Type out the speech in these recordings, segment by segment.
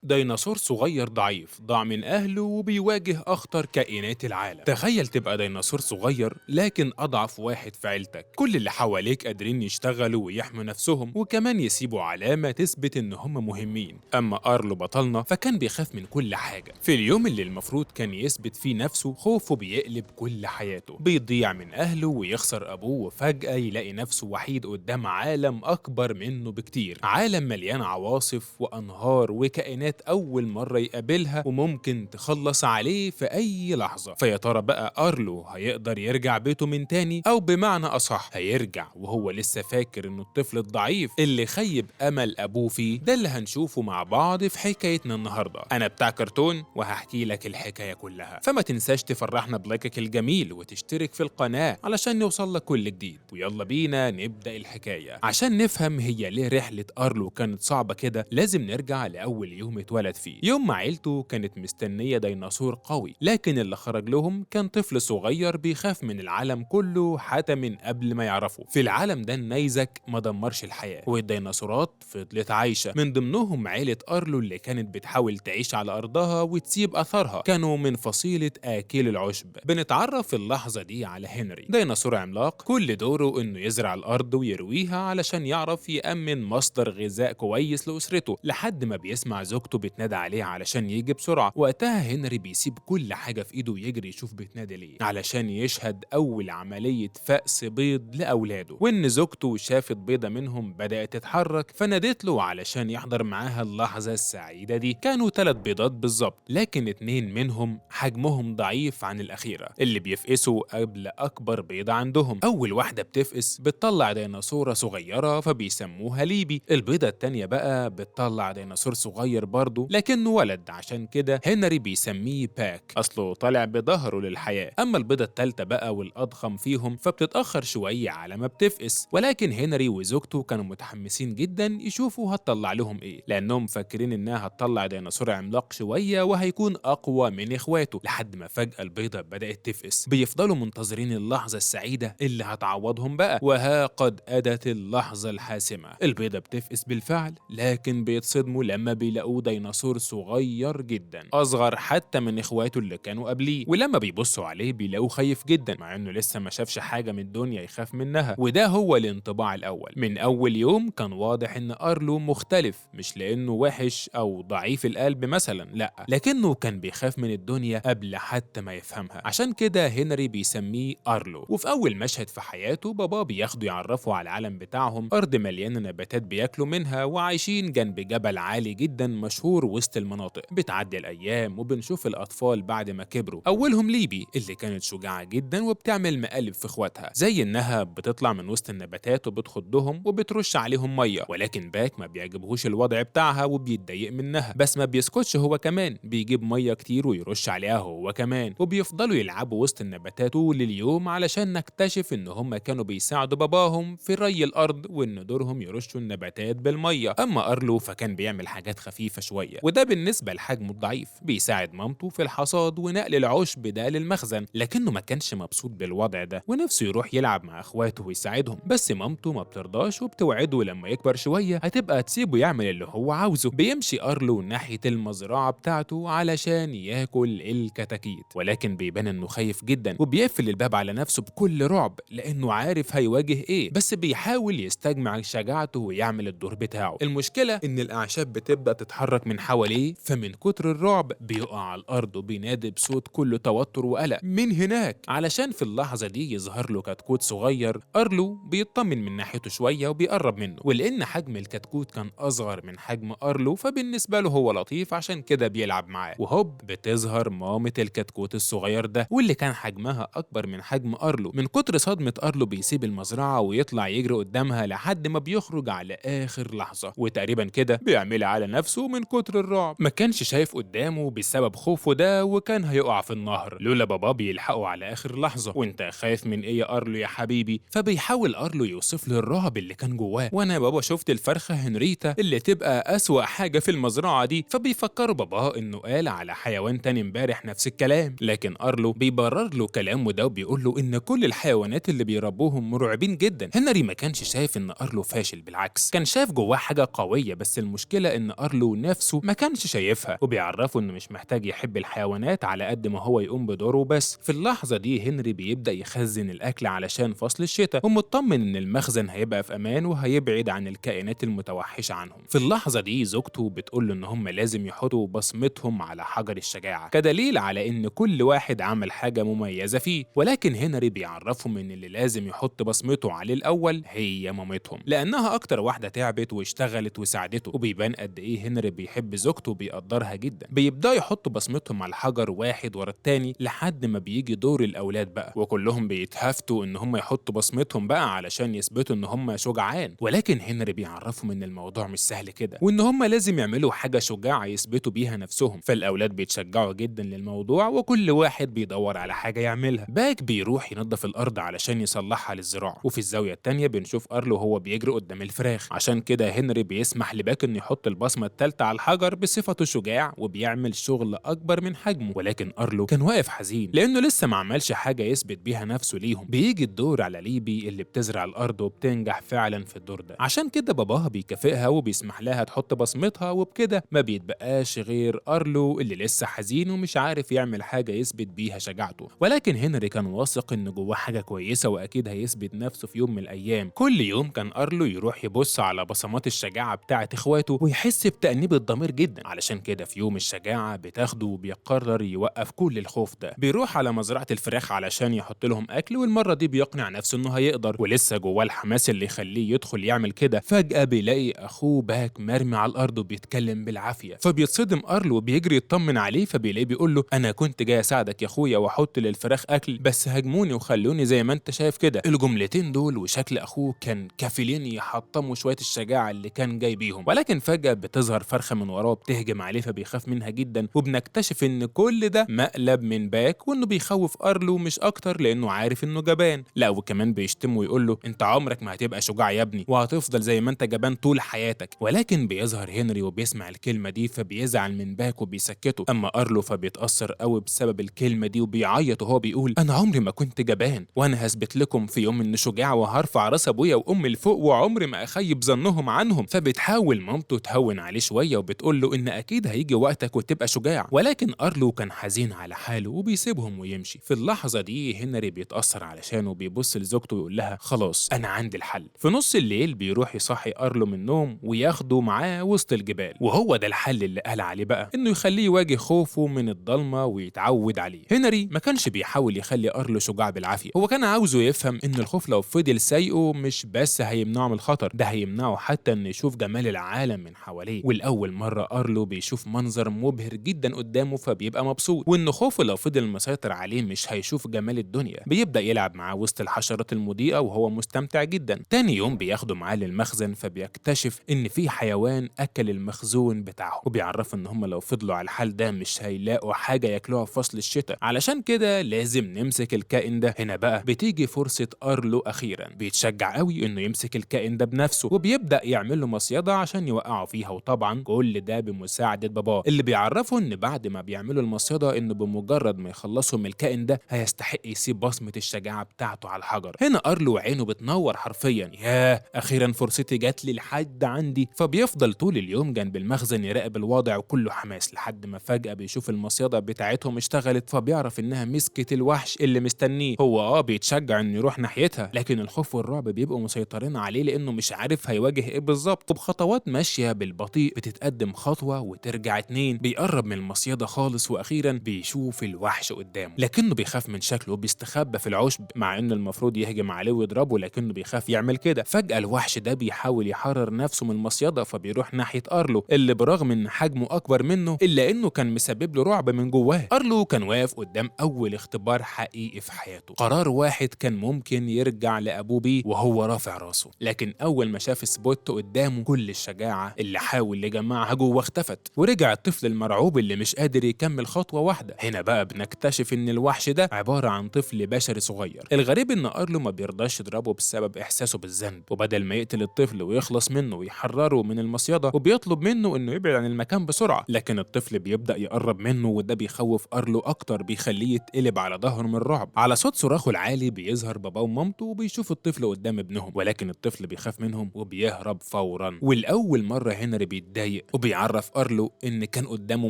ديناصور صغير ضعيف ضاع من أهله وبيواجه أخطر كائنات العالم. تخيل تبقى ديناصور صغير لكن أضعف واحد في عيلتك. كل اللي حواليك قادرين يشتغلوا ويحموا نفسهم وكمان يسيبوا علامة تثبت إن هم مهمين. أما أرلو بطلنا فكان بيخاف من كل حاجة. في اليوم اللي المفروض كان يثبت فيه نفسه خوفه بيقلب كل حياته، بيضيع من أهله ويخسر أبوه وفجأة يلاقي نفسه وحيد قدام عالم أكبر منه بكتير، عالم مليان عواصف وأنهار وكائنات أول مرة يقابلها وممكن تخلص عليه في أي لحظة. فيا ترى بقى أرلو هيقدر يرجع بيته من تاني، أو بمعنى أصح هيرجع وهو لسه فاكر إنه الطفل الضعيف اللي خيب أمل أبوه فيه؟ ده اللي هنشوفه مع بعض في حكايتنا النهاردة. أنا بتاع كرتون وهحكي لك الحكاية كلها، فما تنساش تفرحنا بلايكك الجميل وتشترك في القناة علشان يوصل لك كل جديد. ويلا بينا نبدأ الحكاية. عشان نفهم هي ليه رحلة أرلو كانت صعبة كده لازم نرجع لأول يوم اتولد فيه. يوم ما عيلته كانت مستنية ديناصور قوي، لكن اللي خرج لهم كان طفل صغير بيخاف من العالم كله حتى من قبل ما يعرفه. في العالم ده النيزك ما دمرش الحياة والديناصورات فضلت عايشة، من ضمنهم عيلة أرلو اللي كانت بتحاول تعيش على أرضها وتسيب أثرها. كانوا من فصيلة آكل العشب. بنتعرف في اللحظة دي على هنري، ديناصور عملاق كل دوره إنه يزرع الأرض ويرويها علشان يعرف يأمن مصدر غذاء كويس لأسرته، لحد ما بيسمع زوجته بتنادى عليه علشان يجي بسرعة. وقتها هنري بيسيب كل حاجة في إيده ويجري يشوف بتنادي ليه علشان يشهد أول عملية فأس بيض لأولاده. وإن زوجته شافت بيضة منهم بدأت تتحرك فنادت له علشان يحضر معاها اللحظة السعيدة دي. كانوا 3 بيضات بالظبط، لكن 2 منهم حجمهم ضعيف عن الأخيرة اللي بيفقسوا قبل أكبر بيضة عندهم. أول واحدة بتفقس بتطلع ديناصورة صغيرة فبيسموها ليبي. البيضة التانية بقى بتطلع ديناصور صغير برضه لكنه ولد، عشان كده هنري بيسميه باك، أصله طالع بظهره للحياة. أما البيضة التالتة بقى والأضخم فيهم فبتتأخر شوية على ما بتفقس، ولكن هنري وزوجته كانوا متحمسين جدا يشوفوا هتطلع لهم إيه، لأنهم فاكرين إنها هتطلع ديناصور عملاق شوية وهيكون أقوى من إخواته. لحد ما فجأة البيضة بدأت تفقس. بيفضلوا منتظرين اللحظة السعيدة اللي هتعوضهم بقى، وها قد أتت اللحظة الحاسمة. البيضة بتفقس بالفعل، لكن بيتصدموا لما بيلاقوه ديناصور صغير جدا، أصغر حتى من إخواته اللي كانوا قبليه. ولما بيبصوا عليه بيلاقوه خايف جدا مع إنه لسه ما شافش حاجة من الدنيا يخاف منها. وده هو الانطباع الأول. من أول يوم كان واضح إن أرلو مختلف، مش لأنه وحش أو ضعيف القلب مثلا، لأ، لكنه كان بيخاف من الدنيا قبل حتى ما يفهمها. عشان كده هنري بيسميه أرلو. وفي أول مشهد في حياته بابا بياخده يعرفه على العالم بتاعهم، أرض مليانة نباتات بياكلوا منها وعايشين جنب جبل عالي جدا مشهور وسط المناطق. بتعدي الأيام وبنشوف الأطفال بعد ما كبروا. أولهم ليبي اللي كانت شجاعة جدا وبتعمل مقالب في إخواتها، زي إنها بتطلع من وسط النباتات وبتخضهم وبترش عليهم مية. ولكن باك ما بيعجبهوش الوضع بتاعها وبيتضايق منها، بس ما بيسكتش هو كمان، بيجيب مية كتير ويرش عليها هو كمان. وبيفضلوا يلعبوا وسط النباتات طول اليوم علشان نكتشف إن هم كانوا بيساعدوا باباهم في ري الأرض وإن دورهم يرشوا النباتات بالمية. أما أرلو فكان بيعمل حاجات خفيفة شوية، وده بالنسبة لحجمه الضعيف. بيساعد مامته في الحصاد ونقل العشب ده للمخزن، لكنه ما كانش مبسوط بالوضع ده ونفسه يروح يلعب مع اخواته ويساعدهم. بس مامته ما بترضاش وبتوعده لما يكبر شوية هتبقى تسيبه يعمل اللي هو عاوزه. بيمشي أرلو ناحية المزرعة بتاعته علشان ياكل الكتاكيت، ولكن بيبان انه خايف جدا وبيقفل الباب على نفسه بكل رعب لانه عارف هيواجه ايه، بس بيحاول يستجمع شجاعته ويعمل الدور بتاعه. المشكلة ان الاعشاب بتبدأ تتحرك من حواليه، فمن كتر الرعب بيقع على الارض وبينادي بصوت كله توتر وقلق من هناك. علشان في اللحظة دي يظهر له كتكوت صغير، أرلو بيطمن من ناحيته شوية وبيقرب منه، ولأن حجم الكتكوت كان أصغر من حجم أرلو فبالنسبة له هو لطيف، عشان كده بيلعب معاه. وهوب بتظهر مامة الكتكوت الصغير ده واللي كان حجمها أكبر من حجم أرلو. من كتر صدمة أرلو بيسيب المزرعة ويطلع يجري قدامها لحد ما بيخرج على آخر لحظة، وتقريبا كده بيعملها على نفسه من كتر الرعب. ما كانش شايف قدامه بسبب خوفه ده وكان هيقع في النهر لولا بابا بيلحقه على آخر لحظة. وانت خايف من ايه يا أرلو يا حبيبي؟ فبيحاول أرلو يوصف له الرعب اللي كان جواه. وانا يا بابا شفت الفرخة هنريتا اللي تبقى أسوأ حاجة في المزرعة دي. فبيفكروا بابا انه قال على حيوان تاني امبارح نفس الكلام، لكن أرلو بيبرر له كلامه ده وبيقول له ان كل الحيوانات اللي بيربوهم مرعبين جدا. هنري ما كانش شايف ان أرلو فاشل، بالعكس كان شايف جواه حاجة قوية، بس المشكلة ان أرلو نفسه ما كانش شايفها، وبيعرفه إنه مش محتاج يحب الحيوانات على قد ما هو يقوم بدوره بس. في اللحظة دي هنري بيبدأ يخزن الأكل علشان فصل الشتاء، ومطمن إن المخزن هيبقى في أمان وهيبعد عن الكائنات المتوحشة عنهم. في اللحظة دي زوجته بتقول له إن هم لازم يحطوا بصمتهم على حجر الشجاعة كدليل على إن كل واحد عمل حاجة مميزة فيه، ولكن هنري بيعرفهم إن اللي لازم يحط بصمته عليه الأول هي مامتهم، لأنها أكتر واحدة تعبت واشتغلت وساعدته. وبيبان قد إيه هنري بيحب زوجته وبيقدرها جدا. بيبدأوا يحطوا بصمتهم على الحجر واحد ورا التاني لحد ما بيجي دور الأولاد بقى، وكلهم بيتهافتوا إن هم يحطوا بصمتهم بقى علشان يثبتوا إن هم شجعان. ولكن هنري بيعرفهم إن الموضوع مش سهل كده، وإن هم لازم يعملوا حاجة شجاعة يثبتوا بيها نفسهم. فالأولاد بيتشجعوا جدا للموضوع، وكل واحد بيدور على حاجة يعملها. باك بيروح ينظف الأرض علشان يصلحها للزراعة، وفي الزاوية التانية بنشوف أرلو وهو بيجري قدام الفراخ. عشان كده هنري بيسمح لباك إنه يحط البصمة التالتة على الحجر بصفته شجاع وبيعمل شغل أكبر من حجمه. ولكن أرلو كان واقف حزين لأنه لسه ما عملش حاجة يثبت بيها نفسه ليهم. بيجي الدور على ليبي اللي بتزرع الأرض وبتنجح فعلا في الدور ده، عشان كده باباها بيكافئها وبيسمح لها تحط بصمتها، وبكده ما بيتبقاش غير أرلو اللي لسه حزين ومش عارف يعمل حاجة يثبت بيها شجاعته. ولكن هنري كان واثق إن جواه حاجة كويسة وأكيد هيثبت نفسه في يوم من الأيام. كل يوم كان أرلو يروح يبص على بصمات الشجاعة بتاعة إخواته ويحس بتأنيب الضمير جدا. علشان كده في يوم الشجاعة بتاخده وبيقرر يوقف كل الخوف ده. بيروح على مزرعة الفراخ علشان يحط لهم أكل، والمرة دي بيقنع نفسه إنه هيقدر، ولسه جواه الحماس اللي يخليه يدخل يعمل كده. فجأة بيلاقي أخوه باك مرمي على الأرض وبيتكلم بالعافية، فبيتصدم أرلو وبيجري يطمن عليه. فبيلاقيه بيقول له أنا كنت جاي أساعدك يا أخويا وأحط للفراخ أكل، بس هاجموني وخلوني زي ما أنت شايف كده. الجملتين دول وشكل أخوه كان كافلين يحطموا شوية الشجاعة اللي كان جاي بيهم. ولكن فجأة بتظهر فرخة من وراه بتهجم عليه، فبيخاف منها جدا. وبنكتشف إن كل ده مقلب من باك، وإنه بيخوف أرلو مش أكتر لأنه عارف إنه جبان. لا وكمان بيشتمه ويقول له أنت عمرك ما هتبقى شجاع يا ابني، وهتفضل زي ما أنت جبان طول حياتك. ولكن بيظهر هنري وبيسمع الكلمة دي فبيزعل من باك وبيسكته. أما أرلو فبيتأثر قوي بسبب الكلمة دي وبيعيط وهو بيقول أنا عمري ما كنت جبان، وأنا هثبت لكم في يوم إني شجاع وهرفع راس أبويا وأمي لفوق وعمري ما أخيب ظنهم عنهم. فبتحاول مامته تهون عليه شوية وبتقول له إن أكيد هيجي وقتك وتبقى شجاع. ولكن أرلو كان حزين على حاله وبيسيبهم ويمشي. في اللحظة دي هنري بيتأثر علشانه وبيبص لزوجته ويقول لها خلاص أنا عندي الحل. في نص الليل بيروح يصحي أرلو من النوم وياخده معاه وسط الجبال، وهو ده الحل اللي قال عليه بقى إنه يخليه يواجه خوفه من الضلمة ويتعود عليه. هنري ما كانش بيحاول يخلي أرلو شجاع بالعافية، هو كان عاوزه يفهم إن الخوف لو فضل سايقه مش بس هيمنعه من الخطر، ده هيمنعه حتى إنه يشوف جمال العالم من حواليه. والأول مرة أرلو بيشوف منظر مبهر جدا قدامه فبيبقى مبسوط، وإن خوفه لو فضل مسيطر عليه مش هيشوف جمال الدنيا. بيبدأ يلعب معاه وسط الحشرات المضيئة وهو مستمتع جدا. تاني يوم بياخده معاه للمخزن فبيكتشف إن في حيوان أكل المخزون بتاعه، وبيعرف إن هم لو فضلوا على الحال ده مش هيلاقوا حاجة ياكلوها في فصل الشتاء، علشان كده لازم نمسك الكائن ده. هنا بقى بتيجي فرصة أرلو أخيرا، بيتشجع قوي إنه يمسك الكائن ده بنفسه وبيبدأ يعمل له مصيدة عشان يوقعوا فيها. وطبعا كل ده بمساعدة باباه اللي بيعرفه إن بعد ما بيعملوا المصيدة إنه بمجرد ما يخلصوا من الكائن ده هيستحق يسيب بصمة الشجاعة بتاعته على الحجر. هنا أرلو عينه بتنور حرفيا، ياه أخيرا فرصتي جات لي لحد عندي. فبيفضل طول اليوم جنب المخزن يراقب الوضع وكله حماس، لحد ما فجأة بيشوف المصيدة بتاعتهم اشتغلت، فبيعرف إنها مسكت الوحش اللي مستنيه. هو بيتشجع إنه يروح ناحيتها، لكن الخوف والرعب بيبقوا مسيطرين عليه لأنه مش عارف هيواجه إيه بالظبط. وبخطوات ماشية بالبطيء بتتقدم خطوة وترجع اتنين، بيقرب من المصيدة خالص وأخيرا بيشوف الوحش قدامه، لكنه بيخاف من شكله وبيستخبى في العشب، مع إنه المفروض يهجم عليه ويضربه لكنه بيخاف يعمل كده. فجأة الوحش ده بيحاول يحرر نفسه من المصيدة فبيروح ناحية أرلو اللي برغم إن حجمه أكبر منه إلا إنه كان مسبب له رعب من جواه. أرلو كان واقف قدام أول اختبار حقيقي في حياته، قرار واحد كان ممكن يرجع لأبوه بيه وهو رافع راسه، لكن أول ما شاف سبوت قدامه كل الشجاعة اللي حاول يجمعها جوه اختفت، ورجع الطفل المرعوب اللي مش قادر يكمل خطوة واحدة. هنا بقى بنكتشف إن الوحش ده عبارة عن طفل بشري صغير. الغريب إن أرلو ما بيرضاش يضربه بسبب إحساسه بالذنب، وبدل ما يقتل الطفل ويخلص منه ويحرره من المصيدة وبيطلب منه إنه يبعد عن المكان بسرعة، لكن الطفل بيبدأ يقرب منه وده بيخوف أرلو أكتر، بيخليه يتقلب على ظهره من الرعب. على صوت صراخه العالي بيظهر باباه ومامته وبيشوف الطفل قدام ابنهم، ولكن الطفل بيخاف منهم وبيهرب فورا. والأول مرة هنري بيتضايق الطريق، وبيعرف أرلو إن كان قدامه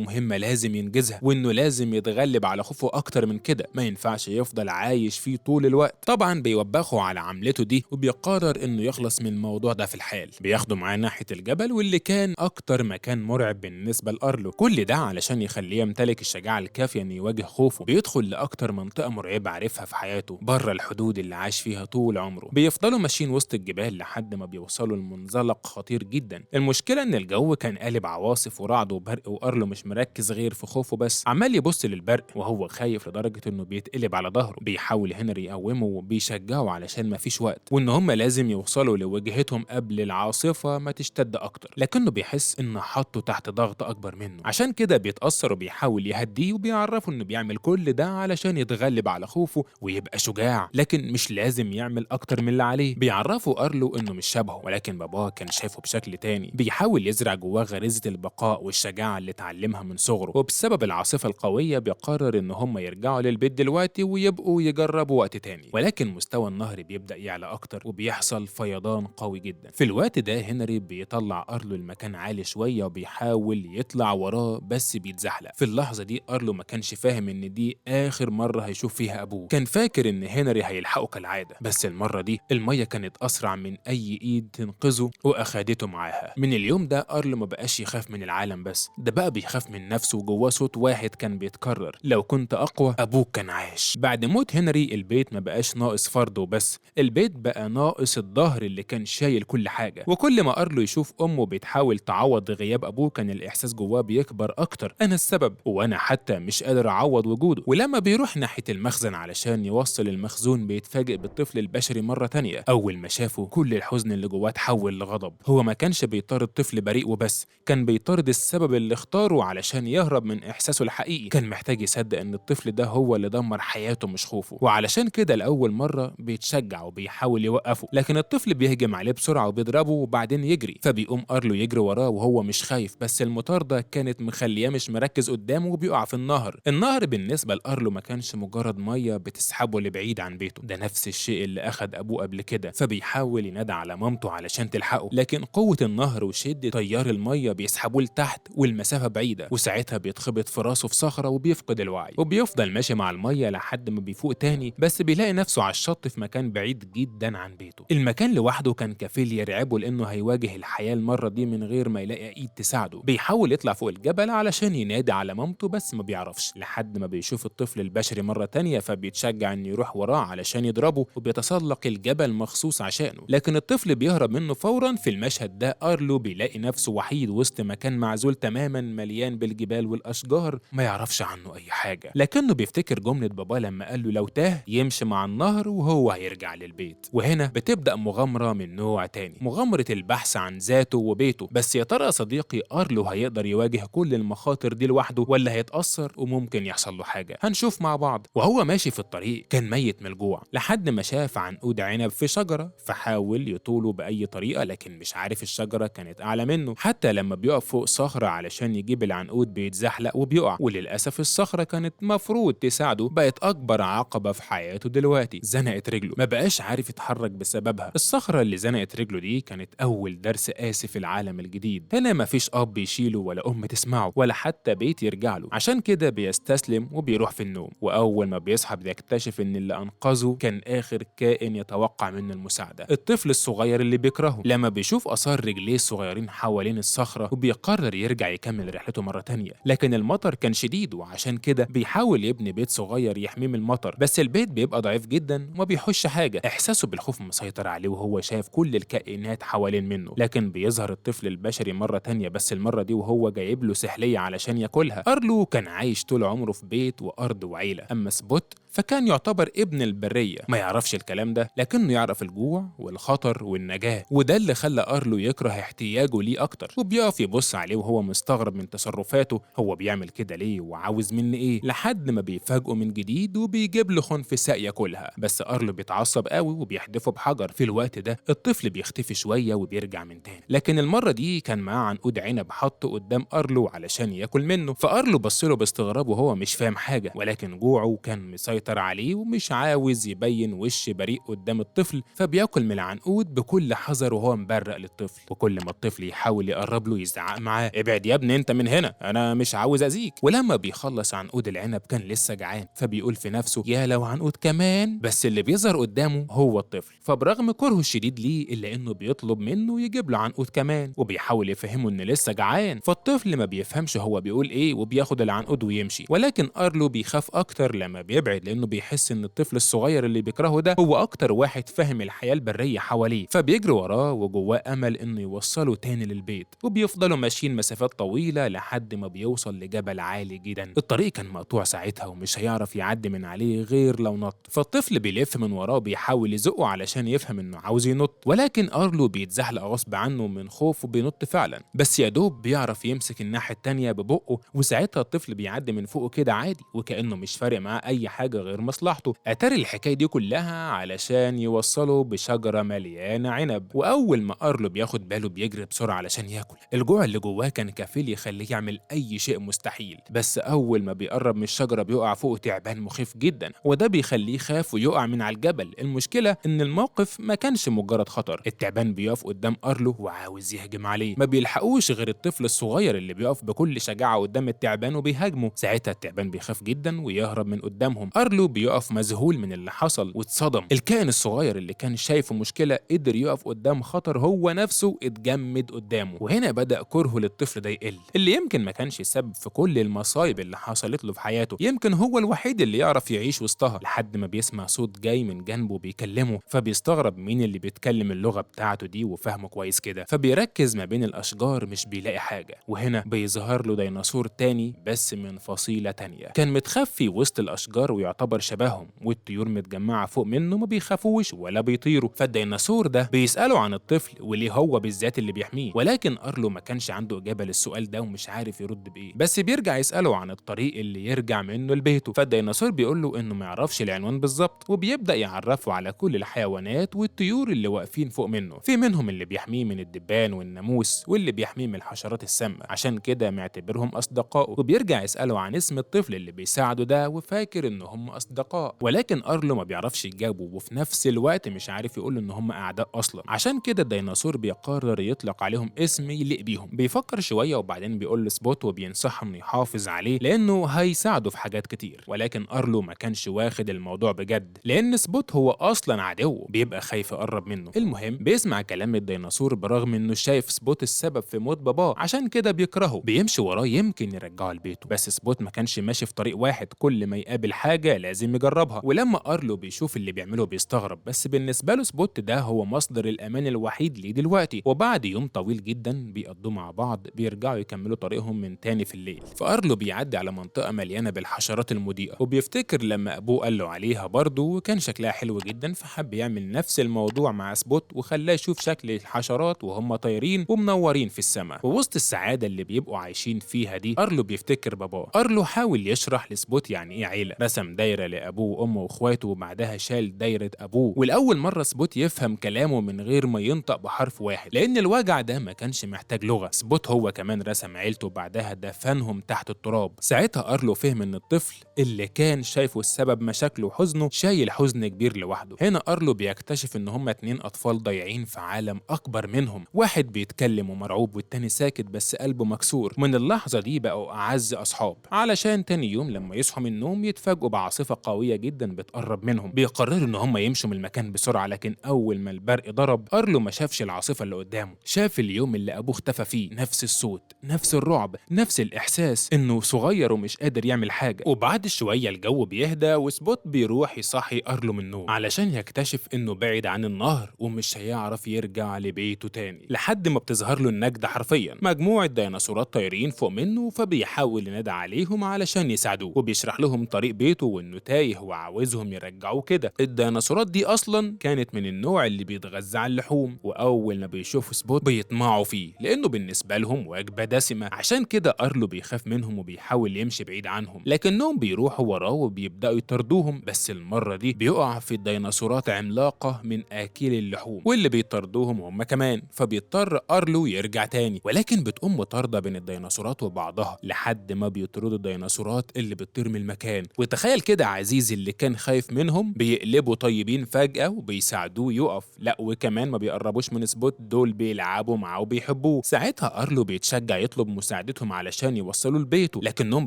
مهمة لازم ينجزها، وإنه لازم يتغلب على خوفه أكتر من كده، ما ينفعش يفضل عايش فيه طول الوقت. طبعا بيوبخه على عملته دي وبيقرر إنه يخلص من الموضوع ده في الحال. بياخده معاه ناحية الجبل، واللي كان أكتر مكان مرعب بالنسبة لأرلو، كل ده علشان يخليه يمتلك الشجاعة الكافية إنه يواجه خوفه. بيدخل لأكتر منطقة مرعبة عارفها في حياته بره الحدود اللي عاش فيها طول عمره. بيفضلوا ماشيين وسط الجبال لحد ما بيوصلوا لمنزلق خطير جدا. المشكلة إن الجو كان قالب عواصف ورعد وبرق، وأرلو مش مركز غير في خوفه بس، عمال يبص للبرق وهو خايف لدرجة إنه بيتقلب على ظهره. بيحاول هنري يقومه وبيشجعه علشان مفيش وقت، وإن هما لازم يوصلوا لوجهتهم قبل العاصفة ما تشتد أكتر، لكنه بيحس إنه حطه تحت ضغط أكبر منه. عشان كده بيتأثر وبيحاول يهديه وبيعرفه إنه بيعمل كل ده علشان يتغلب على خوفه ويبقى شجاع، لكن مش لازم يعمل أكتر من اللي عليه. بيعرفه أرلو إنه مش شبهه، ولكن باباه كان شايفه بشكل تاني. بيحاول يزرع جواه غريزة البقاء والشجاعة اللي اتعلمها من صغره، وبسبب العاصفة القوية بيقرر إن هم يرجعوا للبيت دلوقتي ويبقوا يجربوا وقت تاني. ولكن مستوى النهر بيبدأ يعلى أكتر وبيحصل فيضان قوي جدا. في الوقت ده هنري بيطلع أرلو المكان عالي شوية وبيحاول يطلع وراه بس بيتزحلق. في اللحظة دي أرلو ما كانش فاهم إن دي آخر مرة هيشوف فيها أبوه. كان فاكر إن هنري هيلحقه كالعادة، بس المرة دي المية كانت أسرع من أي إيد تنقذه وأخدته معاها. من اليوم ده أرلو ما بقاش يخاف من العالم بس، ده بقى بيخاف من نفسه. وجواه صوت واحد كان بيتكرر: لو كنت أقوى أبوك كان عاش. بعد موت هنري البيت ما بقاش ناقص فرد وبس، البيت بقى ناقص الظهر اللي كان شايل كل حاجة. وكل ما أرلو يشوف أمه بتحاول تعوض غياب أبوه كان الإحساس جواه بيكبر أكتر: أنا السبب، وأنا حتى مش قادر أعوض وجوده. ولما بيروح ناحية المخزن علشان يوصل المخزون بيتفاجئ بالطفل البشري مرة تانية. أول ما شافه كل الحزن اللي جواه اتحول لغضب. هو ما كانش بيطارد طفل بريء وبس، كان بيطارد السبب اللي اختاره علشان يهرب من إحساسه الحقيقي. كان محتاج يصدق إن الطفل ده هو اللي دمر حياته مش خوفه، وعلشان كده لأول مرة بيتشجع وبيحاول يوقفه، لكن الطفل بيهجم عليه بسرعة وبيضربه وبعدين يجري. فبيقوم أرلو يجري وراه وهو مش خايف، بس المطاردة كانت مخليه مش مركز قدامه وبيقع في النهر. النهر بالنسبة لأرلو ما كانش مجرد مية بتسحبه لبعيد عن بيته، ده نفس الشيء اللي أخد أبوه قبل كده. فبيحاول ينادى على مامته علشان تلحقه، لكن قوة النهر وشدة تيار المية بيسحبوه لتحت والمسافة بعيدة، وساعتها بيتخبط في راسه في صخرة وبيفقد الوعي. وبيفضل ماشي مع المية لحد ما بيفوق تاني، بس بيلاقي نفسه على الشط في مكان بعيد جدا عن بيته. المكان لوحده كان كفيل يرعبه لأنه هيواجه الحياة المرة دي من غير ما يلاقي إيد تساعده. بيحاول يطلع فوق الجبل علشان ينادي على مامته بس ما بيعرفش، لحد ما بيشوف الطفل البشري مرة تانية فبيتشجع إنه يروح وراه علشان يضربه، وبيتسلق الجبل مخصوص عشانه. لكن الطفل بيهرب منه فورا. في المشهد ده أرلو بيلاقي نفسه وحيد وسط مكان معزول تماما مليان بالجبال والأشجار، ما يعرفش عنه أي حاجة. لكنه بيفتكر جملة باباه لما قال له لو تاه يمشي مع النهر وهو هيرجع للبيت. وهنا بتبدأ مغامرة من نوع تاني، مغامرة البحث عن ذاته وبيته. بس يا ترى يا صديقي أرلو هيقدر يواجه كل المخاطر دي لوحده، ولا هيتأثر وممكن يحصل له حاجة؟ هنشوف مع بعض. وهو ماشي في الطريق كان ميت من الجوع لحد ما شاف عنقود عنب في شجرة، فحاول يطوله بأي طريقة لكن مش عارف الشجرة كانت أعلى منه. حتى لما بيقف فوق صخرة علشان يجيب العنقود بيتزحلق وبيقع، وللأسف الصخرة كانت مفروض تساعده بقت أكبر عقبة في حياته دلوقتي. زنقت رجله، ما بقاش عارف يتحرك بسببها. الصخرة اللي زنقت رجله دي كانت أول درس قاسي في العالم الجديد. هنا مفيش أب يشيله ولا أم تسمعه ولا حتى بيت يرجع له، عشان كده بيستسلم وبيروح في النوم. وأول ما بيصحى بيكتشف إن اللي أنقذه كان آخر كائن يتوقع منه المساعدة، الطفل الصغير اللي بيكرهه. لما بيشوف آثار رجليه الصغيرين حوالين الصخرة وبيقرر يرجع يكمل رحلته مرة تانية، لكن المطر كان شديد وعشان كده بيحاول يبني بيت صغير يحميه من المطر، بس البيت بيبقى ضعيف جدا وما بيحوش حاجة. إحساسه بالخوف مسيطر عليه وهو شايف كل الكائنات حوالين منه. لكن بيظهر الطفل البشري مرة تانية، بس المرة دي وهو جايب له سحلية علشان ياكلها. أرلو كان عايش طول عمره في بيت وأرض وعيلة، أما سبوت فكان يعتبر ابن البرية. ما يعرفش الكلام ده لكنه يعرف الجوع والخطر والنجاة، وده اللي خلى أرلو يكره احتياجه ليه أكتر. وبيقف يبص عليه وهو مستغرب من تصرفاته، هو بيعمل كده ليه وعاوز مني إيه؟ لحد ما بيفاجئه من جديد وبيجيب له خنفساء ياكلها، بس أرلو بيتعصب قوي وبيحدفه بحجر. في الوقت ده الطفل بيختفي شوية وبيرجع من تاني، لكن المرة دي كان معاه عنقود عنب حطه قدام أرلو علشان ياكل منه. فأرلو بصله باستغراب وهو مش فاهم حاجة، ولكن جوعه كان مسيطر يسيطر عليه ومش عاوز يبين وش بريء قدام الطفل، فبياكل من العنقود بكل حذر وهو مبرق للطفل. وكل ما الطفل يحاول يقرب له يزعق معاه: ابعد يا ابني انت من هنا، انا مش عاوز اذيك. ولما بيخلص عنقود العنب كان لسه جعان، فبيقول في نفسه: يا لو عنقود كمان. بس اللي بيظهر قدامه هو الطفل، فبرغم كرهه الشديد ليه الا انه بيطلب منه يجيب له عنقود كمان، وبيحاول يفهمه ان لسه جعان. فالطفل ما بيفهمش هو بيقول ايه وبياخد العنقود ويمشي. ولكن ارلو بيخاف اكتر لما بيبعد، لانه بيحس ان الطفل الصغير اللي بيكرهه ده هو اكتر واحد فاهم الحياه البريه حواليه، فبيجري وراه وجواه امل انه يوصله تاني للبيت. وبيفضلوا ماشيين مسافات طويله لحد ما بيوصل لجبل عالي جدا. الطريق كان مقطوع ساعتها ومش هيعرف يعدي من عليه غير لو نط، فالطفل بيلف من وراه بيحاول يزقه علشان يفهم انه عاوز ينط. ولكن ارلو بيتزحلق غصب عنه من خوف وبينط فعلا، بس يا دوب بيعرف يمسك الناحيه التانيه ببقه، وساعتها الطفل بيعدي من فوقه كده عادي وكانه مش فارق معاه اي حاجه غير مصلحته. اتاري الحكايه دي كلها علشان يوصله بشجره مليانه عنب. واول ما ارلو بياخد باله بيجري بسرعه علشان ياكل. الجوع اللي جواه كان كفيل يخليه يعمل اي شيء مستحيل، بس اول ما بيقرب من الشجره بيقع فوقه تعبان مخيف جدا، وده بيخليه يخاف ويقع من على الجبل. المشكله ان الموقف ما كانش مجرد خطر، التعبان بيقف قدام ارلو وعاوز يهجم عليه، ما بيلحقوش غير الطفل الصغير اللي بيقف بكل شجاعه قدام التعبان وبيهاجمه. ساعتها التعبان بيخاف جدا ويهرب من قدامهم. ارلو بيقف مذهول من اللي حصل واتصدم. الكائن الصغير اللي كان شايفه مشكله قدر يقف قدام خطر هو نفسه اتجمد قدامه. وهنا بدأ كرهه للطفل ده يقل، اللي يمكن ما كانش السبب في كل المصايب اللي حصلت له في حياته، يمكن هو الوحيد اللي يعرف يعيش وسطها. لحد ما بيسمع صوت جاي من جنبه بيكلمه، فبيستغرب مين اللي بيتكلم اللغة بتاعته دي وفهمه كويس كده، فبيركز ما بين الأشجار مش بيلاقي حاجة. وهنا بيظهر له ديناصور تاني بس من فصيلة تانية، كان متخفي وسط الأشجار ويعتبر شبههم، والطيور متجمعة فوق منه ما بيخافوش ولا بيطيروا. فالديناصور ده بيسأله عن الطفل وليه هو بالذات اللي بيحميه، ولكن أرلو ما كانش عنده إجابة للسؤال ده ومش عارف يرد بإيه، بس بيرجع يسأله عن الطريق اللي يرجع منه لبيته. فالديناصور بيقول له إنه ما يعرفش العنوان بالظبط، وبيبدأ يعرفه على كل الحيوانات والطيور اللي واقفين فوق منه، في منهم اللي بيحميه من الدبان والناموس واللي بيحميه من الحشرات السامة، عشان كده معتبرهم أصدقائه. وبيرجع يسأله عن اسم الطفل اللي بيساعده ده وفاكر إن هم أصدقاء، ولكن أرلو ما بيعرفش يجاوبه، وفي نفس الوقت مش عارف يقول إن هم أعداء أصلا. عشان كده الديناصور بيقرر يطلق عليهم اسم يليق بيهم. بيفكر شوية وبعدين بيقول لسبوت وبينصحه إنه يحافظ عليه لأنه هيساعده في حاجات كتير. ولكن أرلو ما كانش واخد الموضوع بجد، لأن سبوت هو أصلا عدو بيبقى خايف يقرب منه. المهم بيسمع كلام الديناصور برغم إنه شايف سبوت السبب في موت باباه، عشان كده بيكرهه. بيمشي وراه يمكن يرجعه لبيته، بس سبوت ما كانش ماشي في طريق واحد، كل ما يقابل حاجة لازم يجربها. ولما أرلو بيشوف اللي بيعمله بيستغرب، بس بالنسبة له سبوت ده هو مصدر الأمان الوحيد ليه دلوقتي. وبعد يوم طويل جدا بيقضوا مع بعض بيرجعوا يكملوا طريقهم من تاني في الليل. فأرلو بيعدي على منطقة مليانة بالحشرات المضيئة، وبيفتكر لما أبوه قال له عليها برضه وكان شكلها حلو جدا، فحب يعمل نفس الموضوع مع سبوت وخلاه يشوف شكل الحشرات وهم طايرين ومنورين في السماء. ووسط السعادة اللي بيبقوا عايشين فيها دي أرلو بيفتكر باباه. أرلو حاول يشرح لسبوت يعني إيه عيلة، رسم دايرة لأبوه وأمه وإخواته وبعدها شال دايرة أبوه. والأول مرة سبوت يفهم كلامه من غير ما ينطق بحرف واحد، لأن الوجع ده ما كانش محتاج لغة. سبوت هو كمان رسم عيلته وبعدها دفنهم تحت التراب. ساعتها أرلو فهم إن الطفل اللي كان شايفه السبب مشاكله وحزنه شايل حزن كبير لوحده. هنا أرلو بيكتشف إن هما 2 أطفال ضايعين في عالم أكبر منهم، واحد بيتكلم ومرعوب والتاني ساكت بس قلبه مكسور. من اللحظة دي بقوا أعز أصحاب، علشان تاني يوم لما يصحوا من النوم يتفاجئوا بعاصفة قوية جدا بتقرب منهم. بيقرروا إن هما يمشوا من المكان بسرعة، لكن أول ما البرق ضرب أرلو ما شافش العاصفة اللي قدامه، شاف اليوم اللي أبوه اختفى فيه، نفس الصوت نفس الرعب نفس الإحساس إنه صغير ومش قادر يعمل حاجة. وبعد شوية الجو بيهدى وسبوت بيروح يصحي أرلو من النوم علشان يكتشف إنه بعيد عن النهر ومش هيعرف يرجع لبيته تاني، لحد ما بتظهر له النجدة حرفيا، مجموعة ديناصورات طايرين فوق منه، فبيحاول ينادى عليهم علشان يساعدوه وبيشرح لهم طريق بيته وإنه تايه وعاوزهم يرجعوه كده. الديناصورات دي أصلا كانت من النوع اللي بيتغذى على اللحوم، وأول ما بيشوفوا سبوت بيطمعوا فيه لأنه بالنسبة لهم وجبة دسمة. عشان كده أرلو بيخاف منهم وبيحاول يمشي بعيد عنهم، لكنهم بيروحوا وراه وبيبدأوا يطردوهم. بس المرة دي بيقع في الديناصورات عملاقة من آكل اللحوم واللي بيطردوهم هم كمان، فبيضطر أرلو يرجع تاني. ولكن بتقوم مطاردة بين الديناصورات وبعضها لحد ما بيطردوا الديناصورات اللي بتطير من المكان. وتخيل كده عزيز اللي كان خايف منهم بيقلبوا طيبين فجأة وبيساعدوه يقف، لا وكمان ما بيقربوش من سبوت، دول بيلعبوا معاه وبيحبوه. ساعتها أرلو بيتشجع يطلب مساعدتهم علشان يوصلوا لبيته، لكنهم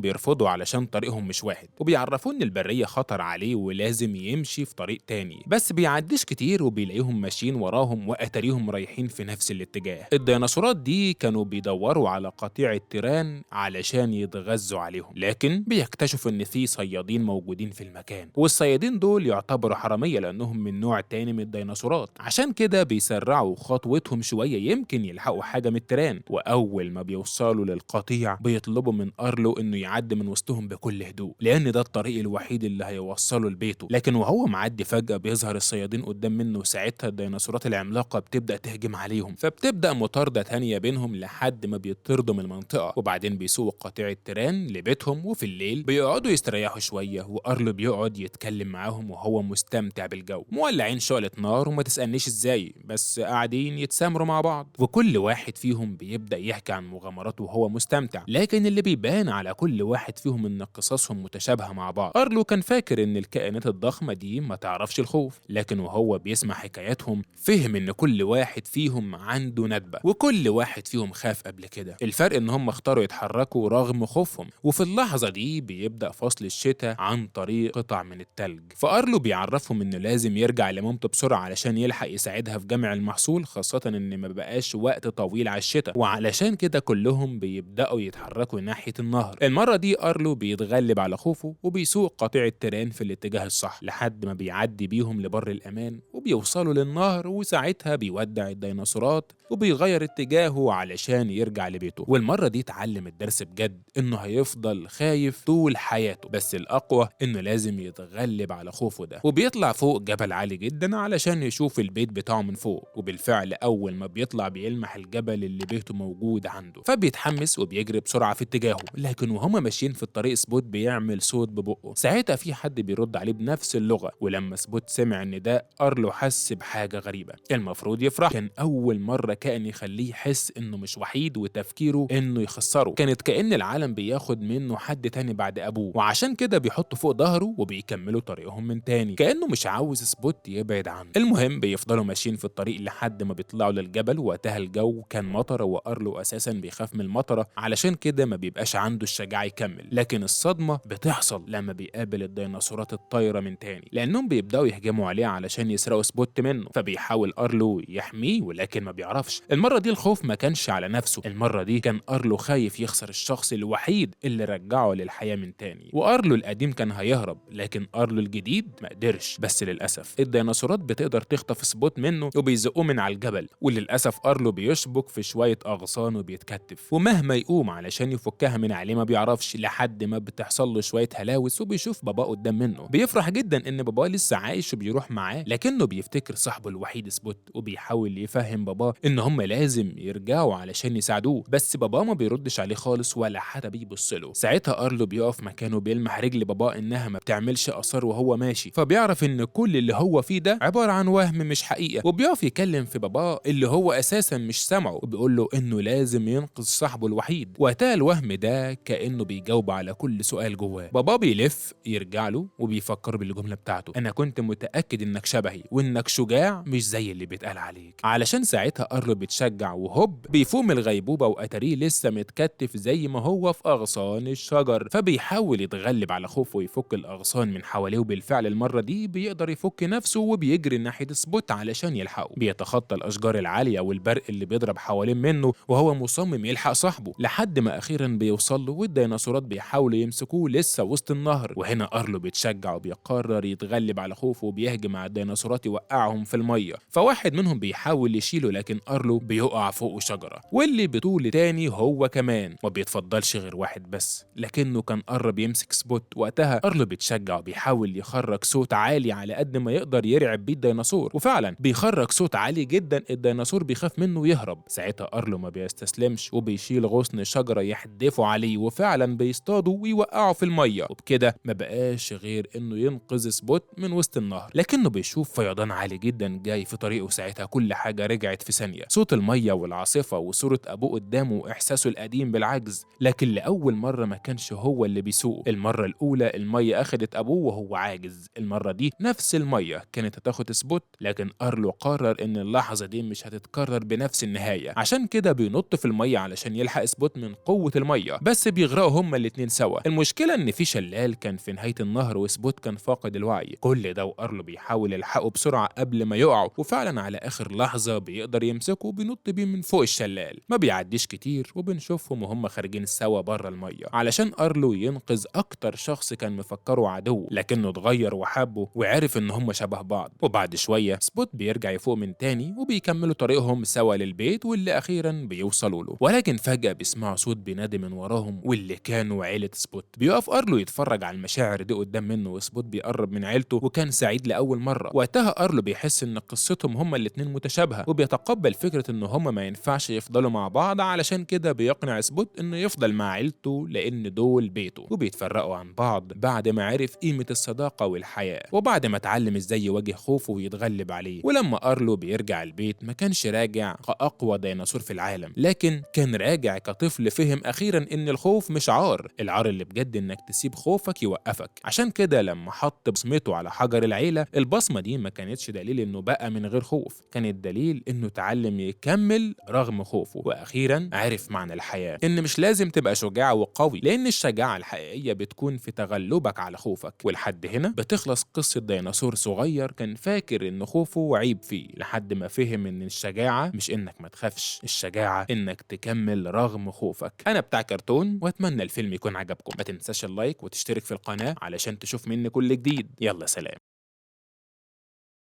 بيرفضوا علشان طريقهم مش واحد، وبيعرفوه إن البرية خطر عليه ولازم يمشي في طريق تاني. بس بيعديش كتير وبيلاقيهم ماشيين وراهم وأتاريهم رايحين في نفس الاتجاه. الديناصورات دي كانوا بيدوروا على قطيع التيران علشان يتغذوا عليهم، لكن بيكتشفوا إن في صيادين موجودين في المكان، والصيادين دول يعتبروا حرامية لأنهم من نوع تاني من الديناصورات. عشان كده بيسرعوا خطوتهم شوية يمكن يلحقوا حاجة من التيران. وأول ما بيوصلوا للقطيع بيطلبوا من أرلو إنه يعدي من وسطهم بكل هدوء، لأن ده الطريق الوحيد اللي هيوصله لبيته. لكن وهو معدي فجأة بيظهر الصيادين قدام منه، وساعتها الديناصورات العملاقة بتبدأ تهجم عليهم، فبتبدأ مطاردة تانية بينهم لحد ما بيطردوا من المنطقة. وبعدين بيسوقوا قطيع التيران لبيتهم، وفي الليل بيقعدوا يستريحوا شوية، وأرلو بيقعد يتكلم معاهم وهو مستمتع بالجو، مولعين شعلة نار وما تسألنيش ازاي، بس قاعدين يتسامروا مع بعض، وكل واحد فيهم بيبدأ يحكي عن مغامراته وهو مستمتع. لكن اللي بيبان على كل واحد فيهم ان قصصهم متشابهة مع بعض. أرلو كان فاكر ان الكائنات الضخمة دي ما تعرفش الخوف، لكن وهو بيسمع حكاياتهم فهم ان كل واحد فيهم عنده ندبة، وكل واحد فيهم خاف قبل كده. الفرق ان هم اختاروا يتحركوا رغم خوفهم. وفي اللحظة دي بيبدأ فصل الشتاء عن طريق قطع من التلج، فأرلو بيعرفهم انه لازم يرجع لمامته بسرعة علشان يلحق يساعدها في جمع المحصول، خاصة ان ما بقاش وقت طويل على الشتاء. وعلشان كده كلهم بيبدأوا يتحركوا ناحية النهر. المرة دي أرلو بيتغلب على خوفه وبيسوق قطيع التيران في الاتجاه الصح لحد ما بيعدي بيهم لبر الأمان، وبيوصلوا للنهر. وساعتها بيودع الديناصورات وبيغير اتجاهه علشان يرجع لبيته. والمرة دي اتعلم الدرس بجد، انه هيفضل خايف طول حياته، بس الأقوى انه لازم يتغلب على خوفه ده. وبيطلع فوق جبل عالي جدا علشان يشوف البيت بتاعه من فوق، وبالفعل أول ما بيطلع بيلمح الجبل اللي بيته موجود عنده، فبيتحمس وبيجري بسرعة في اتجاهه. لكن وهما ماشيين في الطريق سبوت بيعمل صوت ببقه. ساعتها في حد بيرد عليه بنفس اللغة، ولما سبوت سمع ان ده أرلو حس بحاجة غريبة. المفروض يفرح، كان أول مرة كائن يخليه يحس انه مش وحيد، وتفكيره انه يخسره كانت كأن العالم بياخد منه حد تاني بعد أبوه. وعشان كده بيحطه فوق ظهره وبيكملوا طريقهم من تاني، كأنه مش عاوز سبوت يبعد عنه. المهم بيفضلوا ماشيين في الطريق لحد ما بيطلعوا للجبل. وقتها الجو كان مطره، وأرلو أساسا بيخاف من المطره، علشان كده ما بيبقاش عنده الشجاعة يكمل. لكن الصدمة بتحصل لما بيقابل الديناصورات الطايرة من تاني، لأنهم بيبدأوا يهجموا عليه علشان يسرقوا سبوت منه. فبيحاول أرلو يحميه ولكن ما بيعرفش. المرة دي الخوف ما كانش على نفسه، المرة دي كان أرلو خايف يخسر الشخص الوحيد اللي رجعه للحياة من تاني. وأرلو القديم كان هيهرب، لكن أرلو الجديد ما قدرش. بس للأسف الديناصورات بتقدر تخطف سبوت منه وبيزقوه من على الجبل. وللأسف أرلو بيشبك في شوية أغصان وبيتكتف، ومهما يقوم علشان يفكها من عليه ما بيعرفش، لحد ما بتحصل له شوية هلاوس وبيشوف باباه قدام منه. بيفرح جدا إن باباه لسه عايش وبيروح معاه، لكنه بيفتكر صاحبه الوحيد سبوت، وبيحاول يفهم باباه إن هم لازم يرجعوا علشان يساعدوه. بس باباه ما بيردش عليه خالص ولا حتى بيبص له. ساعتها أرلو بيقف مكانه بيلمح رجل باباه إنها ما بتعملش آثار وهو ماشي، فبيعرف إن كل اللي هو فيه ده عبارة عن وهم مش حقيقة. وبيقف يكلم في باباه اللي هو أساسا مش سامعه، وبيقول له إنه لازم ينقذ صاحبه الوحيد. وقتها الوهم ده كأنه بيجاوب على كل سؤال جواه. باباه بيلف يرجع له وبيفكر بالجملة بتاعته: أنا كنت متأكد إنك شبهي وإنك شجاع مش زي اللي بيتقال عليك. علشان ساعتها أرلو بيتشجع وهوب بيفوق من الغيبوبة، وأتاريه لسه متكتف زي ما هو في أغصان الشجر. فبيحاول يتغلب على خوفه ويفك الأغصان من حواليه، وبالفعل المرة دي بيقدر يفك نفسه وبيجري ناحية سبوت علشان يلحقه. بيتخطى الأشجار العالية والبرق اللي بيضرب حوالين منه وهو مصمم يلحق صاحبه، لحد ما أخيرا بيوصل له. والديناصورات بيحاولوا يمسكوه لسه وسط النهر. وهنا أرلو بيتشجع وبيقرر يتغلب على خوفه وبيهجم على الديناصورات يوقعهم في المية. فواحد منهم بيحاول يشيله، لكن أرلو بيقع فوق شجرة، واللي بطول تاني هو كمان ما بيتفضلش غير واحد بس، لكنه كان قرب يمسك سبوت. وقتها أرلو بيتشجع وبيحاول يخرج صوت عالي على قد ما يقدر يرعب بيه الديناصور، وفعلا بيخرج صوت عالي جدا. الديناصور بيخاف منه ويهرب. ساعتها أرلو ما بيستسلمش وبيشيل غصن شجرة يحدفه عليه، وفعلا بيصطاده ويوقعه في المية. وبكده ما بقاش غير انه ينقذ سبوت من وسط النهر، لكنه بيشوف فيضان عالي جدا جاي في طريقه. ساعتها كل حاجة رجعت في ثانية، صوت المية والعاصفة وصورة أبوه قدامه وإحساسه القديم بالعجز. لكن لأول مرة ما كانش هو اللي بيسوق. المرة الأولى المية أخدت أبوه وهو عاجز. المرة دي نفس المية كانت هتاخد سبوت، لكن أرلو قرر إن اللحظة دي مش هتتكرر بنفس النهاية، عشان كده بينط في المية علشان يلحق سبوت من قوة المية، بس بيغرقوا هما الاتنين سوا. المشكلة إن في شلال كان في نهاية النهر وسبوت كان فاقد الوعي. كل ده وأرلو بيحاول يلحقه بسرعة قبل ما يقعوا، وفعلا على آخر لحظة بيقدر يمسكه وبينط بيه من فوق الشلال. ما بيعديش كتير وبنشوفهم وهم خارجين سوا بره المية علشان أرلو ينقذ أكتر شخص كان مفكره عدو، لكنه اتغير وحبه وعرف إن هم شبه بعض. وبعد شوية سبوت بيرجع يفوق من تاني وبيكملوا طريقهم سوا للبيت، واللي أخيرا بيوصلوا له. ولكن فجأة بيسمعوا صوت بينادي من وراهم، واللي كانوا عيلة سبوت. بيقف أرلو يتفرج على المشاعر دي قدام منه، وسبوت بيقرب من عيلته وكان سعيد لأول مرة. وقتها أرلو بيحس إن قصتهم هما الاتنين متشابهة، وبيتقبل فكرة إن هما ما ينفعش يفضلوا مع بعض، علشان كده بيقنع سبوت إنه يفضل مع عيلته لأن دول بيته. وبيتفرقوا عن بعض بعد ما عرف قيمة الصداقة والحياة، وبعد ما اتعلم ازاي يواجه خوفه ويتغلب عليه. ولما أرلو بيرجع البيت ما كانش راجع كأقوى ديناصور في العالم، لكن كان راجع كطفل فهم أخيرا إن الخوف مش عار، العار اللي بجد إنك تسيب خوفك يوقفك. عشان كده لما حط بصمته على حجر العيلة، البصمة دي ما كانتش دليل إنه بقى من غير خوف، كانت دليل إنه اتعلم يكمل رغم خوفه. وأخيرا عرف معنى الحياة، إن مش لازم تبقى شجاع وقوي، لأن الشجاعة الحقيقية بتكون في تغلبك على خوفك. ولحد هنا بتخلص قصة ديناصور صغير كان فاكر إن خوفه عيب فيه، لحد ما فهم إن الشجاعة مش إنك ما تخافش، الشجاعة إنك تكمل رغم خوفك. أنا بتاع كرتون، وأتمنى الفيلم يكون عجبكم. ما تنساش اللايك وتشترك في القناة علشان تشوف مني كل جديد. يلا سلام.